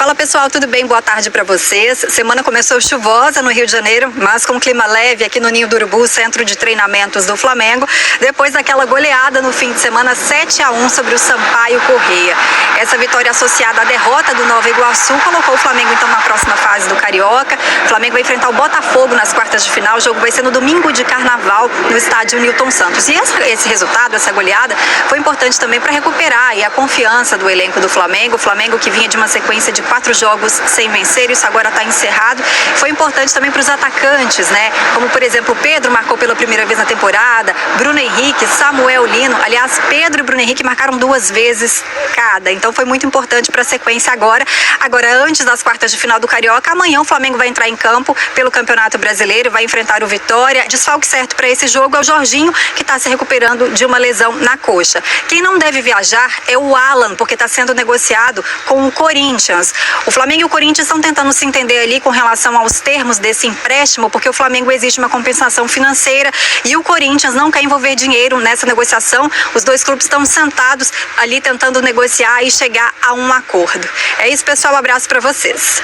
Fala pessoal, tudo bem? Boa tarde para vocês. Semana começou chuvosa no Rio de Janeiro, mas com clima leve aqui no Ninho do Urubu, centro de treinamentos do Flamengo, depois daquela goleada no fim de semana 7-1 sobre o Sampaio Corrêa. Essa vitória associada à derrota do Nova Iguaçu colocou o Flamengo então na próxima fase do Carioca. O Flamengo vai enfrentar o Botafogo nas quartas de final. O jogo vai ser no domingo de Carnaval no estádio Newton Santos. E esse resultado, essa goleada, foi importante também para recuperar aí a confiança do elenco do Flamengo. O Flamengo que vinha de uma sequência de 4 jogos sem vencer, isso agora está encerrado. Foi importante também para os atacantes, né? Como, por exemplo, o Pedro marcou pela primeira vez na temporada, Bruno Henrique, Samuel Lino. Aliás, Pedro e Bruno Henrique marcaram 2 vezes cada. Então foi muito importante para a sequência agora. Agora, antes das quartas de final do Carioca, amanhã o Flamengo vai entrar em campo pelo Campeonato Brasileiro, vai enfrentar o Vitória. Desfalque certo para esse jogo é o Jorginho, que está se recuperando de uma lesão na coxa. Quem não deve viajar é o Alan, porque está sendo negociado com o Corinthians. O Flamengo e o Corinthians estão tentando se entender ali com relação aos termos desse empréstimo, porque o Flamengo exige uma compensação financeira e o Corinthians não quer envolver dinheiro nessa negociação. Os dois clubes estão sentados ali tentando negociar e chegar a um acordo. É isso, pessoal. Um abraço para vocês.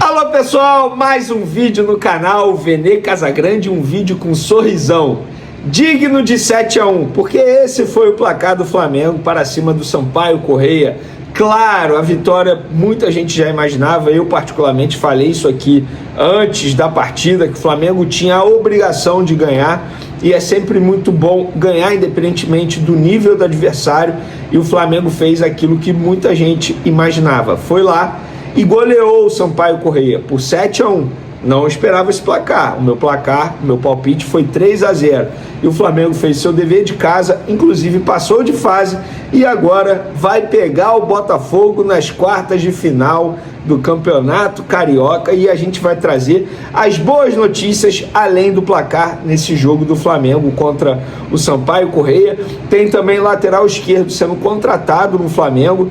Alô, pessoal, mais um vídeo no canal Vene Casagrande, um vídeo com sorrisão, digno de 7-1, porque esse foi o placar do Flamengo para cima do Sampaio Corrêa. Claro, a vitória muita gente já imaginava, eu particularmente falei isso aqui antes da partida, que o Flamengo tinha a obrigação de ganhar, e é sempre muito bom ganhar independentemente do nível do adversário, e o Flamengo fez aquilo que muita gente imaginava, foi lá e goleou o Sampaio Corrêa por 7-1. Não esperava esse placar. O meu palpite foi 3-0. E o Flamengo fez seu dever de casa, inclusive passou de fase e agora vai pegar o Botafogo nas quartas de final do Campeonato Carioca, e a gente vai trazer as boas notícias além do placar nesse jogo do Flamengo contra o Sampaio Corrêa. Tem também lateral esquerdo sendo contratado no Flamengo.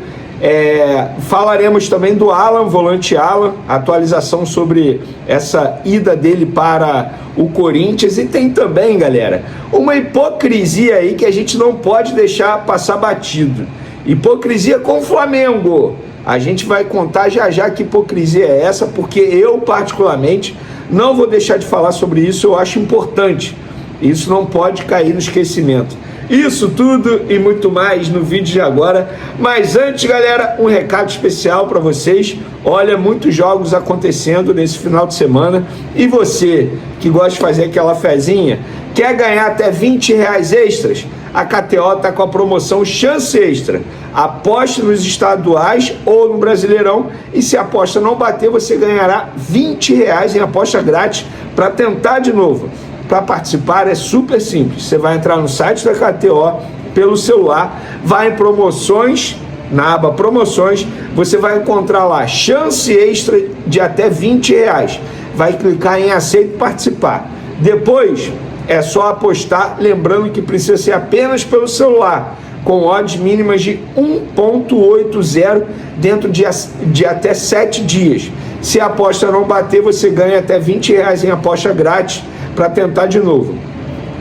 Falaremos também do Alan, volante Alan, atualização sobre essa ida dele para o Corinthians. E tem também, galera, uma hipocrisia aí que a gente não pode deixar passar batido. Hipocrisia com o Flamengo. A gente vai contar já que hipocrisia é essa, porque eu particularmente não vou deixar de falar sobre isso. Eu acho importante, isso não pode cair no esquecimento. Isso tudo e muito mais no vídeo de agora. Mas antes, galera, um recado especial para vocês. Olha, muitos jogos acontecendo nesse final de semana. E você que gosta de fazer aquela fezinha, quer ganhar até R$20 extras? A KTO está com a promoção Chance Extra. Aposte nos estaduais ou no Brasileirão, e se a aposta não bater, você ganhará R$20 em aposta grátis para tentar de novo. Para participar é super simples. Você vai entrar no site da KTO pelo celular, vai em promoções, na aba promoções, você vai encontrar lá chance extra de até R$20. Vai clicar em aceito participar. Depois é só apostar, lembrando que precisa ser apenas pelo celular, com odds mínimas de 1.80 dentro de até 7 dias. Se a aposta não bater, você ganha até R$20 em aposta grátis para tentar de novo.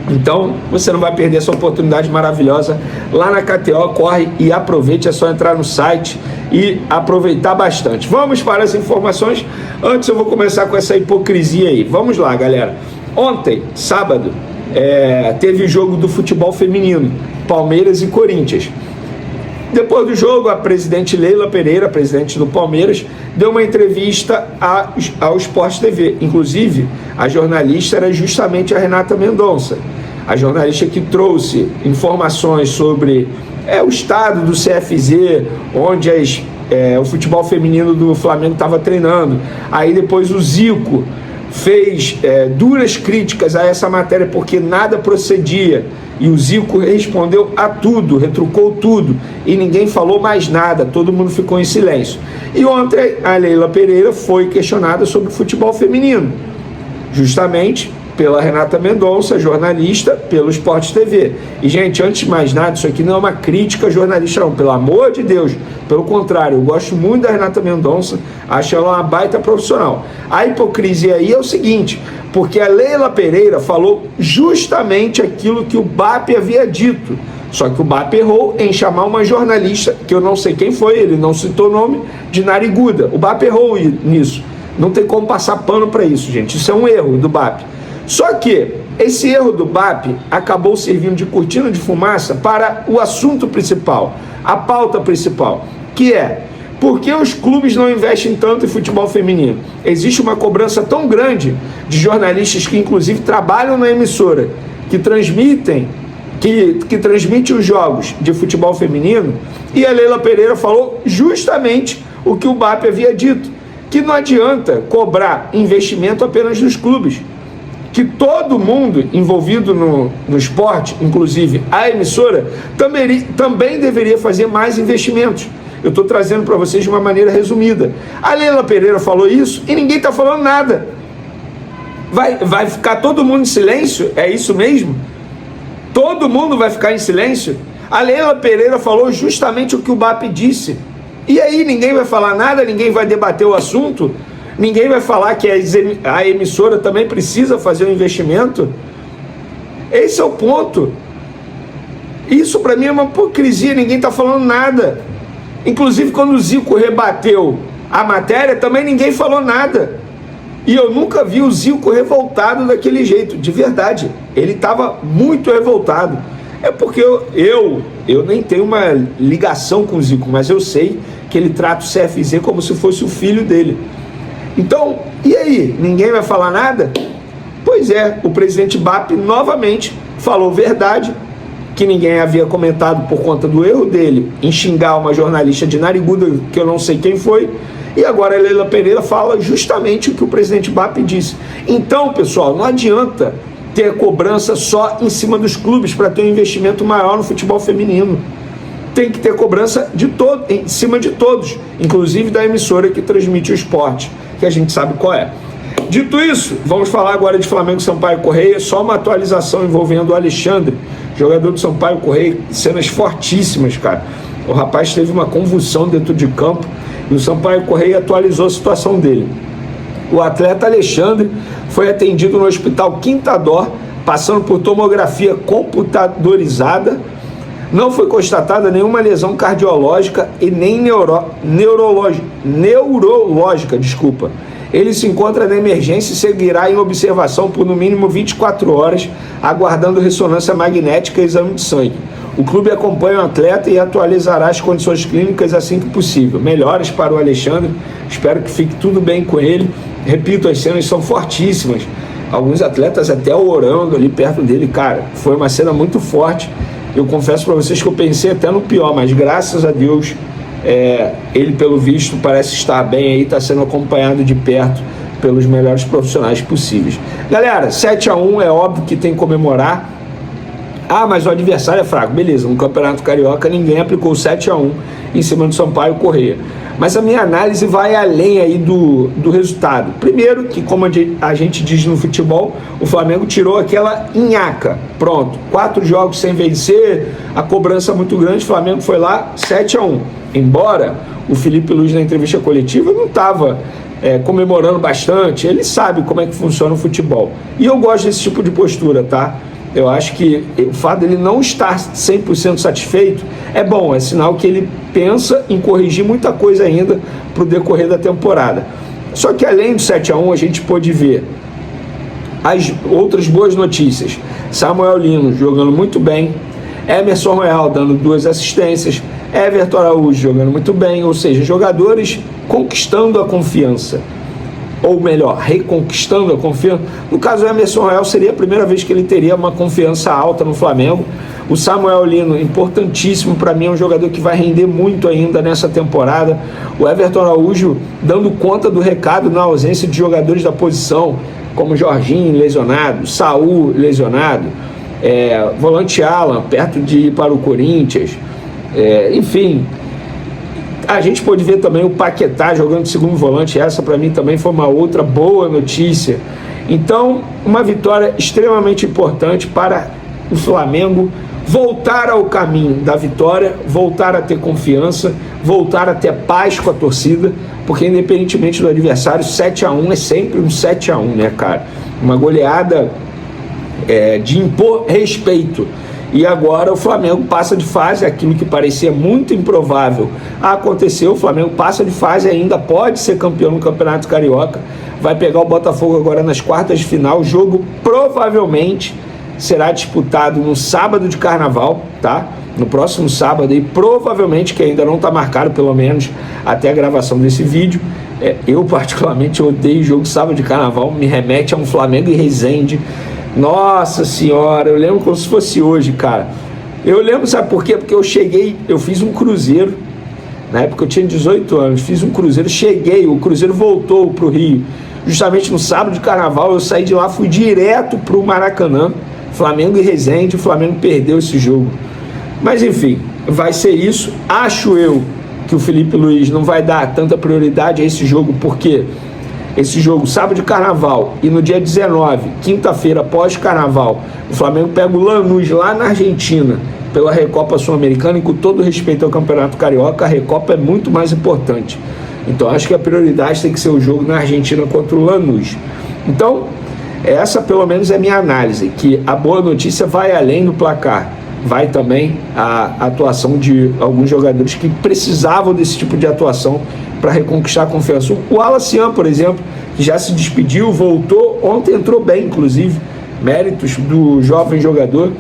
Então você não vai perder essa oportunidade maravilhosa lá na KTO. Corre e aproveite, é só entrar no site e aproveitar bastante. Vamos para as informações. Antes eu vou começar com essa hipocrisia aí. Vamos lá, galera. Ontem, sábado, teve o jogo do futebol feminino, Palmeiras e Corinthians. Depois do jogo, a presidente Leila Pereira, presidente do Palmeiras, deu uma entrevista ao Sport TV. Inclusive, a jornalista era justamente a Renata Mendonça, a jornalista que trouxe informações sobre o estado do CFZ, onde o futebol feminino do Flamengo estava treinando. Aí depois o Zico fez duras críticas a essa matéria porque nada procedia, e o Zico respondeu a tudo, retrucou tudo, e ninguém falou mais nada, todo mundo ficou em silêncio. E ontem a Leila Pereira foi questionada sobre futebol feminino, justamente pela Renata Mendonça, jornalista, pelo Sport TV. E, gente, antes de mais nada, isso aqui não é uma crítica jornalista, não, pelo amor de Deus. Pelo contrário, eu gosto muito da Renata Mendonça, acho ela uma baita profissional. A hipocrisia aí é o seguinte, porque a Leila Pereira falou justamente aquilo que o BAP havia dito Só que o BAP errou em chamar uma jornalista, que eu não sei quem foi, ele não citou o nome, de nariguda. O BAP errou nisso. Não tem como passar pano para isso, gente. Isso é um erro do BAP. Só que esse erro do BAP acabou servindo de cortina de fumaça para o assunto principal, a pauta principal, que é: por que os clubes não investem tanto em futebol feminino? Existe uma cobrança tão grande de jornalistas que inclusive trabalham na emissora, que transmitem os jogos de futebol feminino, e a Leila Pereira falou justamente o que o BAP havia dito, que não adianta cobrar investimento apenas dos clubes, que todo mundo envolvido no esporte, inclusive a emissora, também deveria fazer mais investimentos. Eu estou trazendo para vocês de uma maneira resumida. A Leila Pereira falou isso e ninguém está falando nada. Vai ficar todo mundo em silêncio? É isso mesmo? Todo mundo vai ficar em silêncio? A Leila Pereira falou justamente o que o BAP disse. E aí ninguém vai falar nada, ninguém vai debater o assunto, ninguém vai falar que a emissora também precisa fazer um investimento? Esse é o ponto. Isso para mim é uma hipocrisia, ninguém está falando nada. Inclusive quando o Zico rebateu a matéria, também ninguém falou nada. E eu nunca vi o Zico revoltado daquele jeito, de verdade. Ele estava muito revoltado. É porque eu nem tenho uma ligação com o Zico, mas eu sei que ele trata o CFZ como se fosse o filho dele. Então, e aí? Ninguém vai falar nada? Pois é, o presidente BAP novamente falou verdade, que ninguém havia comentado por conta do erro dele em xingar uma jornalista de nariguda, que eu não sei quem foi, e agora a Leila Pereira fala justamente o que o presidente BAP disse. Então, pessoal, não adianta ter cobrança só em cima dos clubes para ter um investimento maior no futebol feminino. Tem que ter cobrança em cima de todos, inclusive da emissora que transmite o esporte, que a gente sabe qual é. Dito isso, vamos falar agora de Flamengo e Sampaio Corrêa. Só uma atualização envolvendo o Alexandre, jogador do Sampaio Corrêa, cenas fortíssimas, cara. O rapaz teve uma convulsão dentro de campo e o Sampaio Corrêa atualizou a situação dele. O atleta Alexandre foi atendido no Hospital Quinta Dó, passando por tomografia computadorizada. Não foi constatada nenhuma lesão cardiológica e nem neurológica. Ele se encontra na emergência e seguirá em observação por no mínimo 24 horas, aguardando ressonância magnética e exame de sangue. O clube acompanha o atleta e atualizará as condições clínicas assim que possível. Melhoras para o Alexandre, espero que fique tudo bem com ele. Repito, as cenas são fortíssimas. Alguns atletas até orando ali perto dele, cara, foi uma cena muito forte. Eu confesso para vocês que eu pensei até no pior, mas graças a Deus, ele pelo visto parece estar bem aí, está sendo acompanhado de perto pelos melhores profissionais possíveis. Galera, 7-1 é óbvio que tem que comemorar. Ah, mas o adversário é fraco. Beleza, no Campeonato Carioca ninguém aplicou 7-1 em cima do Sampaio Corrêa. Mas a minha análise vai além aí do resultado. Primeiro, que como a gente diz no futebol, o Flamengo tirou aquela nhaca. Pronto, 4 jogos sem vencer, a cobrança muito grande, o Flamengo foi lá 7-1. Embora o Felipe Luiz na entrevista coletiva não estava comemorando bastante, ele sabe como é que funciona o futebol. E eu gosto desse tipo de postura, tá? Eu acho que o fato dele não estar 100% satisfeito é bom, é sinal que ele pensa em corrigir muita coisa ainda para o decorrer da temporada. Só que além do 7-1 a gente pôde ver as outras boas notícias. Samuel Lino jogando muito bem, Emerson Royal dando 2 assistências, Everton Araújo jogando muito bem, ou seja, jogadores conquistando a confiança. Ou melhor, reconquistando a confiança. No caso, o Emerson Royal seria a primeira vez que ele teria uma confiança alta no Flamengo. O Samuel Lino, importantíssimo para mim, é um jogador que vai render muito ainda nessa temporada. O Everton Araújo dando conta do recado na ausência de jogadores da posição, como Jorginho lesionado, Saul lesionado, volante Alan, perto de ir para o Corinthians, enfim. A gente pôde ver também o Paquetá jogando de segundo volante, essa para mim também foi uma outra boa notícia. Então, uma vitória extremamente importante para o Flamengo voltar ao caminho da vitória, voltar a ter confiança, voltar a ter paz com a torcida, porque independentemente do adversário, 7-1 é sempre um 7-1, né, cara? Uma goleada de impor respeito. E agora o Flamengo passa de fase, aquilo que parecia muito improvável aconteceu, o Flamengo passa de fase e ainda pode ser campeão no Campeonato Carioca, vai pegar o Botafogo agora nas quartas de final, o jogo provavelmente será disputado no sábado de Carnaval, tá? No próximo sábado, e provavelmente, que ainda não está marcado, pelo menos até a gravação desse vídeo. Eu particularmente odeio jogo sábado de Carnaval, me remete a um Flamengo e Resende. Nossa senhora, eu lembro como se fosse hoje, cara. Eu lembro, sabe por quê? Porque eu fiz um cruzeiro, na época eu tinha 18 anos, fiz um cruzeiro, o cruzeiro voltou pro Rio, justamente no sábado de Carnaval, eu saí de lá, fui direto pro Maracanã, Flamengo e Resende, o Flamengo perdeu esse jogo. Mas enfim, vai ser isso. Acho eu que o Felipe Luiz não vai dar tanta prioridade a esse jogo, porque esse jogo, sábado de Carnaval, e no dia 19, quinta-feira, pós-Carnaval, o Flamengo pega o Lanús lá na Argentina, pela Recopa Sul-Americana, e com todo respeito ao Campeonato Carioca, a Recopa é muito mais importante. Então acho que a prioridade tem que ser o jogo na Argentina contra o Lanús. Então, essa pelo menos é a minha análise, que a boa notícia vai além do placar. Vai também a atuação de alguns jogadores que precisavam desse tipo de atuação para reconquistar a confiança. O Alacian, por exemplo, que já se despediu, voltou, ontem entrou bem, inclusive, méritos do jovem jogador.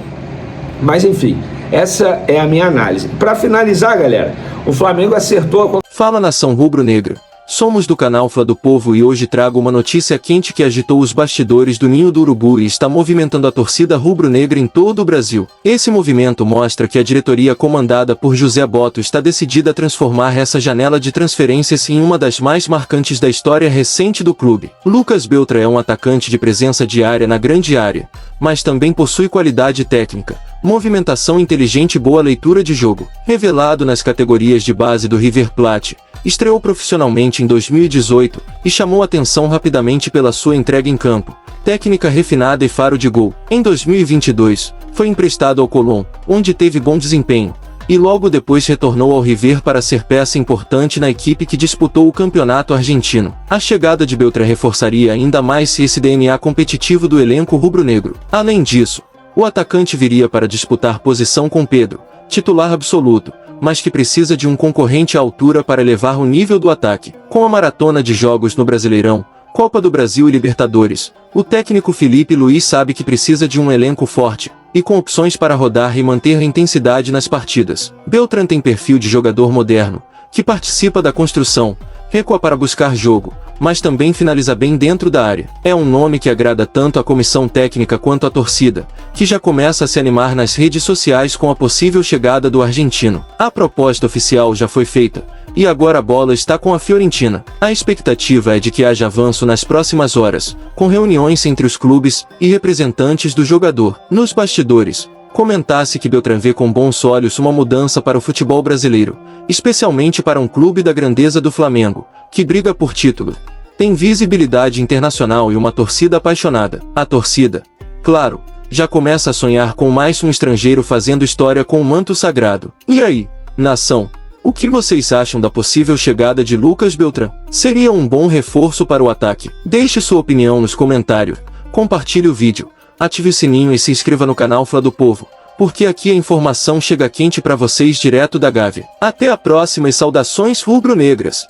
Mas enfim, essa é a minha análise. Para finalizar, galera, o Flamengo acertou a... Fala, nação rubro-negra. Somos do canal Fla do Povo e hoje trago uma notícia quente que agitou os bastidores do Ninho do Urubu e está movimentando a torcida rubro-negra em todo o Brasil. Esse movimento mostra que a diretoria comandada por José Botto está decidida a transformar essa janela de transferências em uma das mais marcantes da história recente do clube. Lucas Beltrán é um atacante de presença diária na grande área, mas também possui qualidade técnica, movimentação inteligente e boa leitura de jogo. Revelado nas categorias de base do River Plate, estreou profissionalmente em 2018 e chamou atenção rapidamente pela sua entrega em campo, técnica refinada e faro de gol. Em 2022, foi emprestado ao Colón, onde teve bom desempenho, e logo depois retornou ao River para ser peça importante na equipe que disputou o campeonato argentino. A chegada de Beltrán reforçaria ainda mais esse DNA competitivo do elenco rubro-negro. Além disso, o atacante viria para disputar posição com Pedro, titular absoluto, mas que precisa de um concorrente à altura para elevar o nível do ataque. Com a maratona de jogos no Brasileirão, Copa do Brasil e Libertadores, o técnico Felipe Luiz sabe que precisa de um elenco forte, e com opções para rodar e manter a intensidade nas partidas. Beltrán tem perfil de jogador moderno, que participa da construção, recua para buscar jogo, mas também finaliza bem dentro da área. É um nome que agrada tanto a comissão técnica quanto a torcida, que já começa a se animar nas redes sociais com a possível chegada do argentino. A proposta oficial já foi feita, e agora a bola está com a Fiorentina. A expectativa é de que haja avanço nas próximas horas, com reuniões entre os clubes e representantes do jogador. Nos bastidores, comentasse que Beltrán vê com bons olhos uma mudança para o futebol brasileiro, especialmente para um clube da grandeza do Flamengo, que briga por título, tem visibilidade internacional e uma torcida apaixonada. A torcida, claro, já começa a sonhar com mais um estrangeiro fazendo história com o manto sagrado. E aí, nação, o que vocês acham da possível chegada de Lucas Beltrán? Seria um bom reforço para o ataque? Deixe sua opinião nos comentários, compartilhe o vídeo, ative o sininho e se inscreva no canal Fla do Povo, porque aqui a informação chega quente para vocês direto da Gávea. Até a próxima e saudações rubro-negras!